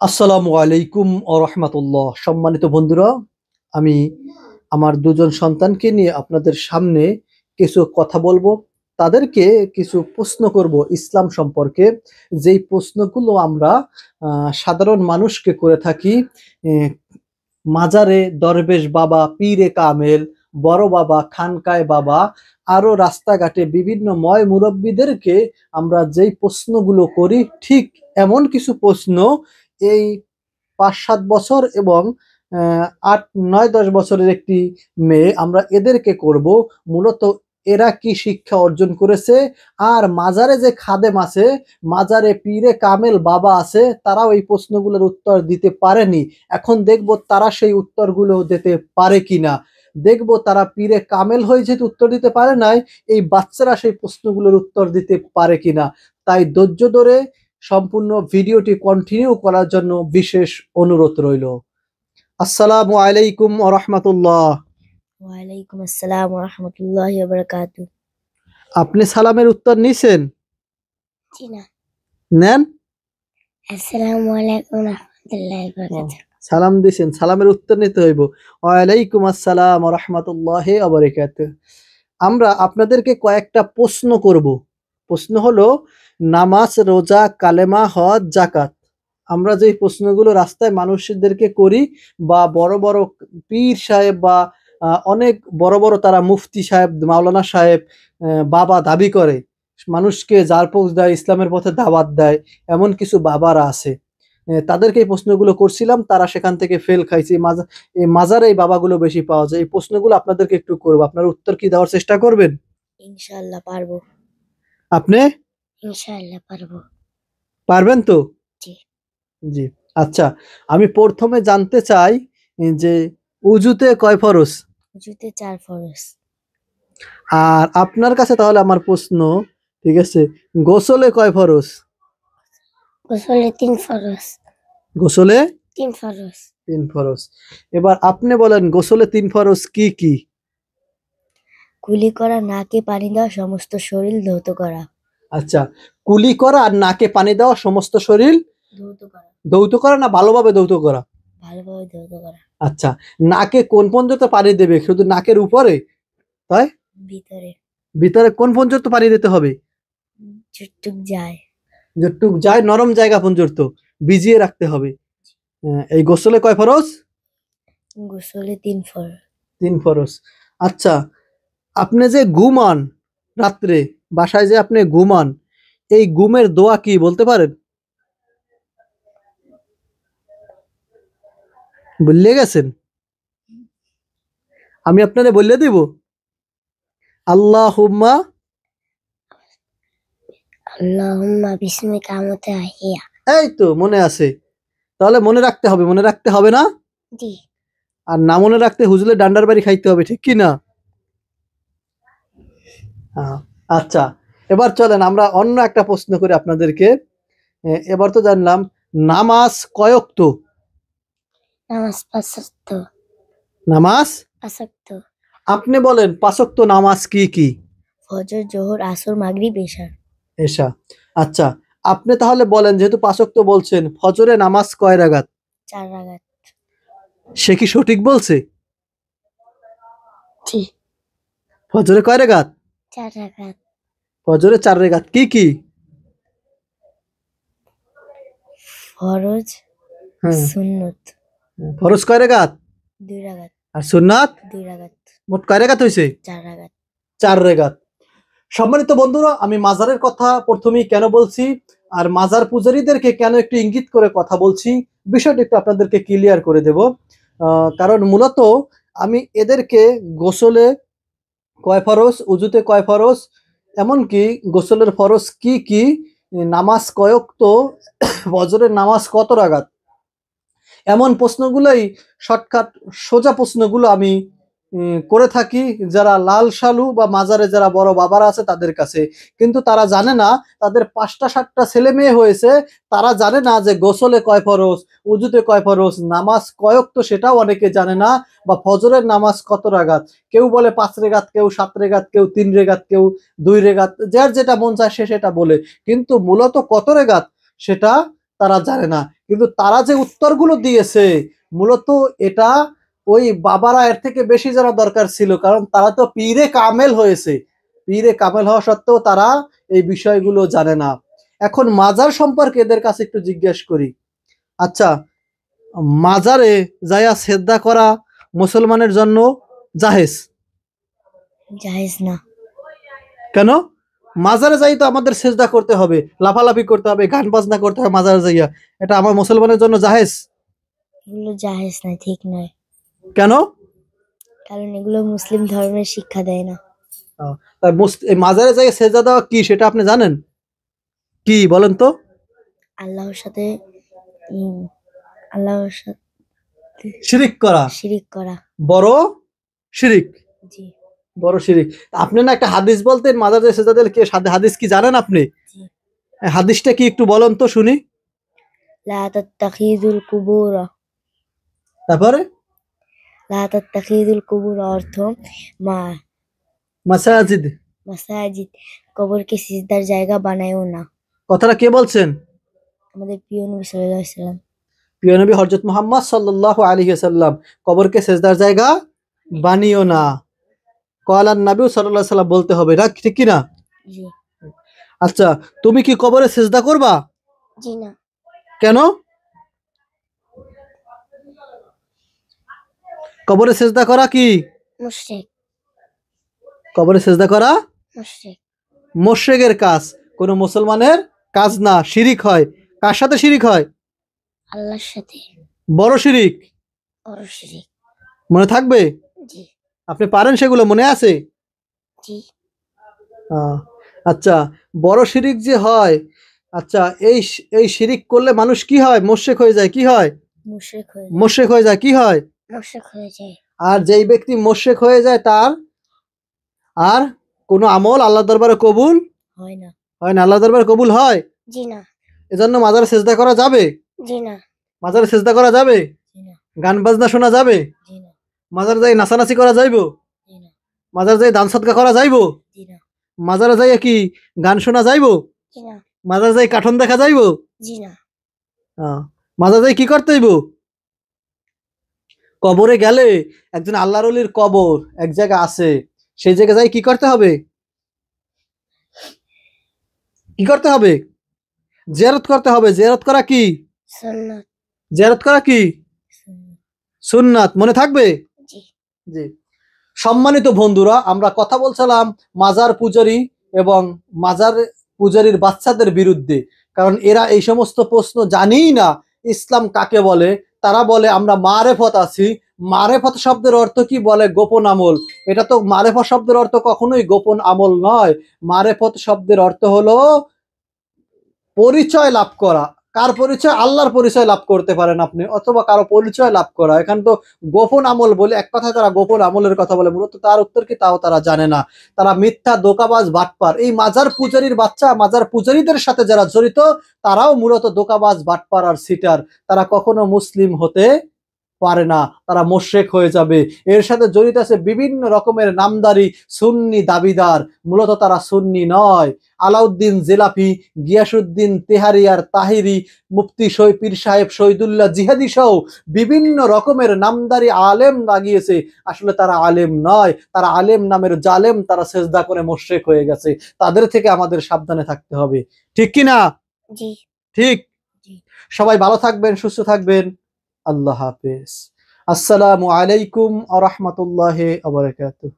আসসালামু আলাইকুম ও রহমতুল্লাহ। সম্মানিত বন্ধুরা, আমি আমার দুজন সন্তানকে নিয়ে আপনাদের সামনে কিছু কথা বলবো। তাদেরকে কিছু প্রশ্ন করব ইসলাম সম্পর্কে, যেই প্রশ্নগুলো আমরা সাধারণ মানুষকে করে থাকি। আহ, মাজারে দরবেশ বাবা, পীরে কামেল, বড় বাবা, খানকায় বাবা, আরো রাস্তাঘাটে বিভিন্ন ময় মুরব্বীদেরকে আমরা যেই প্রশ্নগুলো করি, ঠিক এমন কিছু প্রশ্ন এই ৫-৭ বছর এবং ৮-৯-১০ বছরের একটি মেয়ে, আমরা এদেরকে করব। মূলত এরা কি শিক্ষা অর্জন করেছে, আর মাজারে যে খাদেম আছে, মাজারে পীরে কামেল বাবা আছে, তারাও এই প্রশ্নগুলোর উত্তর দিতে পারেনি। এখন দেখব তারা সেই উত্তরগুলো দিতে পারে কিনা। দেখব তারা পীরে কামেল হয়ে যেহেতু উত্তর দিতে পারে নাই, এই বাচ্চারা সেই প্রশ্নগুলোর উত্তর দিতে পারে কিনা। তাই ধৈর্য ধরে সম্পূর্ণ ভিডিওটি কন্টিনিউ করার জন্য বিশেষ অনুরোধ রইল। আসসালামু আলাইকুম ওয়া রাহমাতুল্লাহ। ওয়ালাইকুম আসসালাম ওয়া রাহমাতুল্লাহি ওয়া বারাকাতুহু। আপনি সালামের উত্তর নিছেন? জি না। নেন। আসসালামু আলাইকুম ওয়া রাহমাতুল্লাহি ওয়া বারাকাতুহু। সালাম দিছেন, সালামের উত্তর নিতে হইব। ওয়ালাইকুম আসসালাম ওয়া রাহমাতুল্লাহি ওয়া বারাকাতুহু। আমরা আপনাদেরকে কয়েকটা প্রশ্ন করব। প্রশ্ন হলো নামাজ, রোজা, কালেমা, হজ, যাকাত। আমরা যে প্রশ্নগুলো রাস্তায় মানুষদেরকে করি, বা বড় বড় পীর সাহেব বা অনেক বড় বড় তারা মুফতি সাহেব, মাওলানা সাহেব বাবা দাবি করে, মানুষকে জারপোক্স দেয়, ইসলামের পথে দাওয়াত দেয়, এমন কিছু বাবারা আছে। তাদেরকে এই প্রশ্নগুলো করছিলাম, তারা সেখান থেকে ফেল খাইছে। এই মাজারে এই বাবাগুলো বেশি পাওয়া যায়। এই প্রশ্নগুলো আপনাদেরকে একটু করবো, আপনার উত্তর কি দেওয়ার চেষ্টা করবেন? ইনশাআল্লাহ পারবো। আপনি ইনশাআল্লাহ পারবো। পারবেন তো? জি। জি। আচ্ছা, আমি প্রথমে জানতে চাই যে উজুতে কয় ফরজ? উজুতে 4 ফরজ। আর আপনার কাছে তাহলে আমার প্রশ্ন, ঠিক আছে, গোসলে কয় ফরজ? গোসলে 3 ফরজ। গোসলে 3 ফরজ। 3 ফরজ। এবার আপনি বলেন গোসলে 3 ফরজ কি কি? কুলি করা, নাকে পানি দেওয়া, সমস্ত শরীর ধৌত করা। আচ্ছা, কুলি করা আর নাকে পানি দেওয়া, সমস্ত শরীর ধৌত করা। ধৌত করা না ভালোভাবে ধৌত করা? ভালোভাবে ধৌত করা। আচ্ছা, নাকে কোন পর্যন্ত পানি দেবে? শুধু নাকের উপরে? তাই? ভিতরে ভিতরে কোন পর্যন্ত পানি দিতে হবে? যতটুক যায়। যতটুক যায় নরম জায়গা পর্যন্ত ভিজিয়ে রাখতে হবে। এই গোসলে কয় ফরজ? গোসলে 3 ফরজ। 3 ফরজ। আচ্ছা, আপনি যে ঘুমান রাত্রে, বাসায় যে আপনি ঘুমান, এই ঘুমের দোয়া কি বলতে পারেন? ভুলে গেছেন? আমি আপনারে বলে দিব। আল্লাহুম্মা, আল্লাহুম্মা বিসমিকা আমুতু ওয়া আহইয়া। এই তো মনে আছে। তাহলে মনে রাখতে হবে, মনে রাখতে হবে না? জি। আর না মনে রাখতে হুজুরের ডান্ডার বাড়ি খাইতে হবে, ঠিক কি না? আচ্ছা, এবার চলেন আমরা অন্য একটা প্রশ্ন করি আপনাদেরকে। এবার তো জানলাম নামাজ কয় ওয়াক্ত? নামাজ 5 ওয়াক্ত। নামাজ 5 ওয়াক্ত। আপনি বলেন 5 ওয়াক্ত নামাজ কি কি? ফজর, জোহর, আসর, মাগরিব, এশা। এশা। আচ্ছা, আপনি তাহলে বলেন, যেহেতু 5 ওয়াক্ত বলছেন, ফজরে নামাজ কয় রাকাত? 4 রাকাত। সে কি সঠিক বলছে? জি। ফজরে কয় রাকাত? 4 রাকাত। ফজরে 4 রাকাত। কি কি? ফরজ, হ্যাঁ। সুন্নত। ফরজ কয় রাকাত? 2 রাকাত। আর সুন্নাত? 2 রাকাত। মোট কয় রাকাত হইছে? 4 রাকাত। 4 রাকাত। সম্মানিত বন্ধুরা, আমি মাজারের কথা প্রথমেই কেন বলছি, আর মাজার পূজারীদেরকে কেন একটু ইঙ্গিত করে কথা বলছি, বিষয়টা একটু আপনাদেরকে ক্লিয়ার করে দেব। কারণ মূলত আমি এদেরকে গোসলে কয় ফরজ, উজুতে কয় ফরজ, এমনকি গোসলের ফরজ কি কি, নামাজ কয় ওয়াক্ত, ফজরের নামাজ কত রাকাত, এমন প্রশ্নগুলোই শর্টকাট সোজা প্রশ্নগুলো আমি করে থাকি যারা লাল সালু বা মাজারে যারা বড় বাবারা আছে তাদের কাছে। কিন্তু তারা জানে না, তাদের 5টা 7টা ছেলে মেয়ে হয়েছে, তারা জানে না যে গোসলে কয় ফরজ, উজুতে কয় ফরজ, নামাজ কয় ওয়াক্ত সেটাও অনেকে জানে না, বা ফজরের নামাজ কত রাকাত। কেউ বলে 5 রাকাত, কেউ 7 রাকাত, কেউ 3 রাকাত, কেউ 2 রাকাত, যার যেটা মন চায় সে সেটা বলে, কিন্তু মূলত কত রাকাত সেটা তারা জানে না। কিন্তু তারা যে উত্তরগুলো দিয়েছে মূলত এটা ওই বাবারা এর থেকে বেশি জানা দরকার ছিল, কারণ তারা তো পীরে কামেল হয়েছে। পীরে কামেল হওয়া সত্ত্বেও তারা এই বিষয়গুলো জানে না। এখন মাজার সম্পর্কে এদের কাছে একটু জিজ্ঞেস করি। আচ্ছা, মাজারে যাইয়া সেজদা করা মুসলমানের জন্য জায়েজ? জায়েজ না। কেন? মাজারে যাই তো আমাদের সেজদা করতে হবে, লাফালাফি করতে হবে, গান বাজনা করতে হবে মাজারে যাইয়া, এটা আমার মুসলমানের জন্য জায়েজ? এগুলো জায়েজ না, ঠিক নয়। কেন? কারণ এগুলো মুসলিম ধর্মের শিক্ষা দেয় না। তাই এই মাজারে যাই সেজদা দেওয়া কি সেটা আপনি জানেন? কি বলেন তো? আল্লাহর সাথে আল্লাহর সাথে শিরিক করা, শিরিক করা। বড় শিরিক, জি বড় শিরিক। আপনি না একটা হাদিস বলতেন মাজারে সেজদা দিলে কি, হাদিস কি জানেন আপনি? জি। হাদিসটা কি একটু বলেন তো শুনি। লা তাত্তাখিযুল কুবুর, তারপরে লা তাত্তাখিযুল কুবুর অর্থ মাসাজিদ, মাসাজিদ, কবরকে সিজদার জায়গা বানায়ও না। কথাটা কে বলছেন? আমাদের প্রিয় নবী সাল্লাল্লাহু আলাইহি ওয়াসাল্লাম। প্রিয় নবী হযরত মুহাম্মদ সাল্লাল্লাহু আলাইহি ওয়াসাল্লাম কবরকে সেজদার জায়গা বানিও না। কওয়ালান নবী সাল্লাল্লাহু আলাইহি ওয়াসাল্লাম বলতে হবে, না ঠিক কি না? জি। আচ্ছা, তুমি কি কবরে সেজদা করবা? জি না। কেন? কবরে সেজদা করা কি? মুশরিক। কবরে সেজদা করা মুশরিক। মুশরিকের কাজ, কোন মুসলমানের কাজ না, শিরিক হয়। কার সাথে শিরিক হয়? আল্লাহর সাথে। বড় শিরিক। বড় শিরিক। মনে থাকবে? জি। আপনি পারেন সেগুলো, মনে আছে? জি। আচ্ছা, বড় শিরিক যে হয়, আচ্ছা এই শিরিক করলে মানুষ কি হয়? মুশরিক হয়ে যায়। কি হয়? মুশরিক হয়ে মুশরিক হয়ে যায়। কি হয়? মুশরিক হয়ে যায়। আর যেই ব্যক্তি মুশরিক হয়ে যায় তার আর কোনো আমল আল্লাহর দরবারে কবুল হয় না। হয় না। আল্লাহর দরবারে কবুল হয়? জি না। এজন্য মাজারে সেজদা করা যাবে? জি না। মাজারে সেজদা করা যাবে? জি না। গান বাজনা শোনা যাবে? জি না। মাজারে যাই নাচানাচি করা যাইবো? জি না। মাজারে যাই দান সদকা করা যাইবো? জি না। মাজারে যাই কি গান শোনা যাইবো? জি না। মাজারে যাই কার্টুন দেখা যাইবো? জি না। মাজারে যাই কি করতে হইব? কবরে গেলে একজন আল্লাহর ওলির কবর এক জায়গা আছে, সেই জায়গায় যাই কি করতে হবে? কি করতে হবে? জিয়ারত করতে হবে। জিয়ারত করা কি? সুন্নাত। জিয়ারত করা কি? সুন্নাত। মনে থাকবে? জি। জি। সম্মানিত বন্ধুরা, আমরা কথা বলছিলাম মাজার পূজারী এবং মাজার পূজারীর বাচ্চাদের বিরুদ্ধে, কারণ এরা এই সমস্ত প্রশ্ন জানেই না ইসলাম কাকে বলে। তারা বলে আমরা মারেফত আছি। মারেফত শব্দের অর্থ কি? বলে গোপন আমল। এটা তো মারেফত শব্দের অর্থ কখনোই গোপন আমল নয়। মারেফত শব্দের অর্থ হলো পরিচয় লাভ করা। কার পরিচয়? আল্লাহর পরিচয় লাভ করতে পারেন আপনি, অথবা কারো পরিচয় লাভ করা। এখানে তো গোপন আমল বলে এক কথায় তারা গোপন আমলের কথা বলে, মূলত তার উত্তর কি তাও তারা জানে না। তারা মিথ্যা, দোকাবাজ, বাটপার। এই মাজার পূজারীর বাচ্চা, মাজার পূজারীদের সাথে যারা জড়িত তারাও মূলত দোকাবাজ, বাটপার আর সিটার। তারা কখনো মুসলিম হতে পারে না, তারা মুশরিক হয়ে যাবে। এর সাথে জড়িত আছে বিভিন্ন রকমের নামদারি সুন্নি দাবিদার, মূলত তারা সুন্নি নয়। আলাউদ্দিন জিলাপি, গিয়াসউদ্দিন তেহারিয়ার তাহিরি, মুফতি পীর সাহেব শহীদুল্লাহ জিহাদি সহ বিভিন্ন রকমের নামদারি আলেম লাগিয়েছে, আসলে তারা আলেম নয়, তারা আলেম নামের জালেম। তারা সেজদা করে মুশরিক হয়ে গেছে। তাদের থেকে আমাদের সাবধানে থাকতে হবে, ঠিক কি না? জি। ঠিক। জি। সবাই ভালো থাকবেন, সুস্থ থাকবেন। আল্লাহ হাফেজ। আসসালামু আলাইকুম ওয়া রাহমাতুল্লাহি ওয়া বারাকাতুহু।